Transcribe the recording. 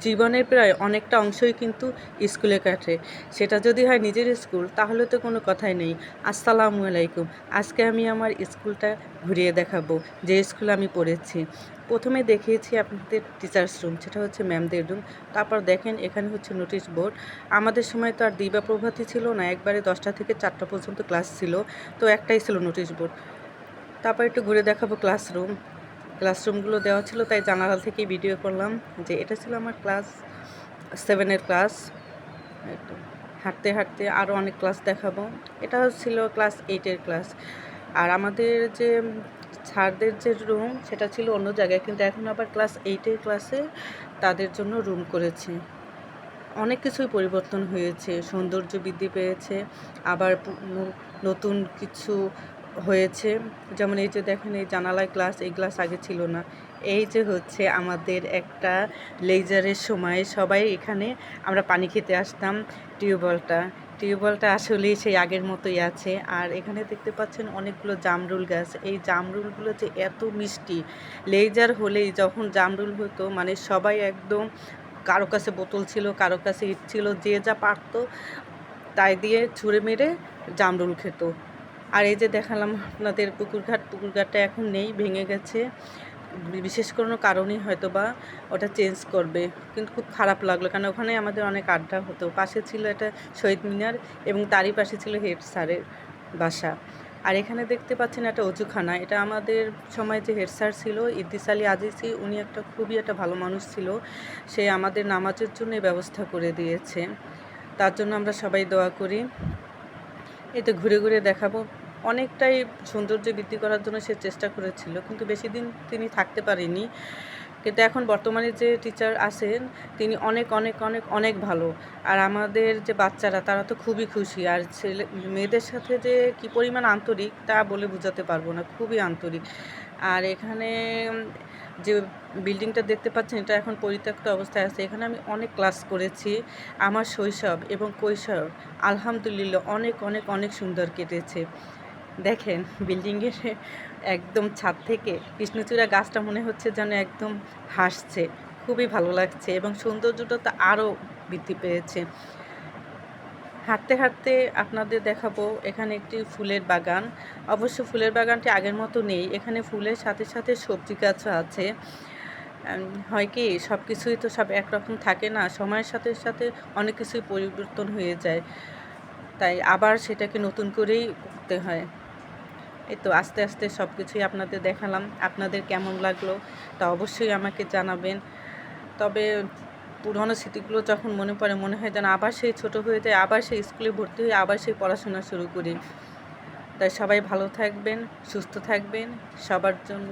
জীবনের প্রায় অনেকটা অংশই কিন্তু স্কুলে কাটে। সেটা যদি হয় নিজের স্কুল তাহলে তো কোনো কথাই নেই। আসসালামু আলাইকুম। আজকে আমি আমার স্কুলটা ঘুরিয়ে দেখাবো, যে স্কুলে আমি পড়েছি। ১ম এ দেখিয়েছি আপনাদের টিচার্স রুম, সেটা হচ্ছে ম্যামদের রুম। তারপর দেখেন এখানে হচ্ছে নোটিশ বোর্ড। আমাদের সময় তো আর দিবা প্রভাতী ছিল না, একবারে ১০টা থেকে ৪টা পর্যন্ত ক্লাস ছিল। তো একটাই ছিল নোটিশ বোর্ড। তারপর একটু ঘুরে দেখাবো ক্লাসরুম। ক্লাসরুমগুলো দেওয়া ছিল তাই জানালা থেকেই ভিডিও করলাম। যে এটা ছিল আমার ক্লাস 7 এর ক্লাস। একটু হাঁটতে হাঁটতে আরও অনেক ক্লাস দেখাবো। এটা ছিল ক্লাস 8 এর ক্লাস। আর আমাদের যে স্যারদের যে রুম সেটা ছিল অন্য জায়গায়, কিন্তু এখন আবার ক্লাস 8 এর ক্লাসে তাদের জন্য রুম করেছে। অনেক কিছুই পরিবর্তন হয়েছে, সৌন্দর্য বৃদ্ধি পেয়েছে, আবার নতুন কিছু হয়েছে। যেমন এই যে দেখেন এই জানালায় গ্লাস, এই গ্লাস আগে ছিল না। এই যে হচ্ছে আমাদের একটা লেজারের সময় সবাই এখানে আমরা পানি খেতে আসতাম। টিউবওয়েলটা আসলেই সেই আগের মতোই আছে। আর এখানে দেখতে পাচ্ছেন অনেকগুলো জামরুল গাছ। এই জামরুলগুলো যে এত মিষ্টি, লেজার হলেই যখন জামরুল হতো মানে সবাই একদম, কারো কাছে বোতল ছিল, কারো কাছে ইট ছিল, যে যা পারত তাই দিয়ে ছুঁড়ে মেরে জামরুল খেত। আর এই যে দেখালাম আপনাদের পুকুরঘাটটা এখন নেই, ভেঙে গেছে। বিশেষ কোনো কারণেই হয়তো বা ওটা চেঞ্জ করবে, কিন্তু খুব খারাপ লাগলো, কারণ ওখানে আমাদের অনেক আড্ডা হতো। পাশে ছিল একটা শহীদ মিনার এবং তারই পাশে ছিল হেড স্যারের বাসা। আর এখানে দেখতে পাচ্ছেন একটা অজুখানা। এটা আমাদের সময় যে হেড স্যার ছিল ইদ্রিস আলী আজিজি, উনি খুবই একটা ভালো মানুষ ছিল। সে আমাদের নামাজের জন্য ব্যবস্থা করে দিয়েছে, তার জন্য আমরা সবাই দোয়া করি। এই তো ঘুরে ঘুরে দেখাবো। অনেকটাই সৌন্দর্য বৃদ্ধি করার জন্য সে চেষ্টা করেছিল, কিন্তু বেশি দিন তিনি থাকতে পারেনি। কিন্তু এখন বর্তমানে যে টিচার আছেন তিনি অনেক অনেক অনেক অনেক ভালো। আর আমাদের যে বাচ্চারা তারা তো খুবই খুশি। আর মেয়েদের সাথে যে কী পরিমাণ আন্তরিক তা বলে বোঝাতে পারবো না, খুবই আন্তরিক। আর এখানে যে বিল্ডিংটা দেখতে পাচ্ছেন এটা এখন পরিত্যক্ত অবস্থায় আছে। এখানে আমি অনেক ক্লাস করেছি। আমার শৈশব এবং কৈশোর আলহামদুলিল্লাহ অনেক অনেক অনেক সুন্দর কেটেছে। দেখেন বিল্ডিংয়ের একদম ছাদ থেকে কৃষ্ণচূড়া গাছটা মনে হচ্ছে যেন একদম হাসছে। খুবই ভালো লাগছে এবং সৌন্দর্যটা তো আরও বৃদ্ধি পেয়েছে। হাঁটতে হাঁটতে আপনাদের দেখাবো এখানে একটি ফুলের বাগান। অবশ্য ফুলের বাগানটি আগের মতো নেই, এখানে ফুলের সাথে সাথে সবজি গাছও আছে। হয় কি সব কিছুই তো সব একরকম থাকে না, সময়ের সাথে সাথে অনেক কিছুই পরিবর্তন হয়ে যায়, তাই আবার সেটাকে নতুন করেই করতে হয়। এই তো আস্তে আস্তে সব কিছুই আপনাদের দেখালাম। আপনাদের কেমন লাগলো তা অবশ্যই আমাকে জানাবেন। তবে পুরনো স্মৃতিগুলো যখন মনে পড়ে মনে হয় যেন আবার সেই ছোট হয়ে যায়, আবার সেই স্কুলে ভর্তি হয়ে আবার সেই পড়াশোনা শুরু করি। তাই সবাই ভালো থাকবেন, সুস্থ থাকবেন, সবার জন্য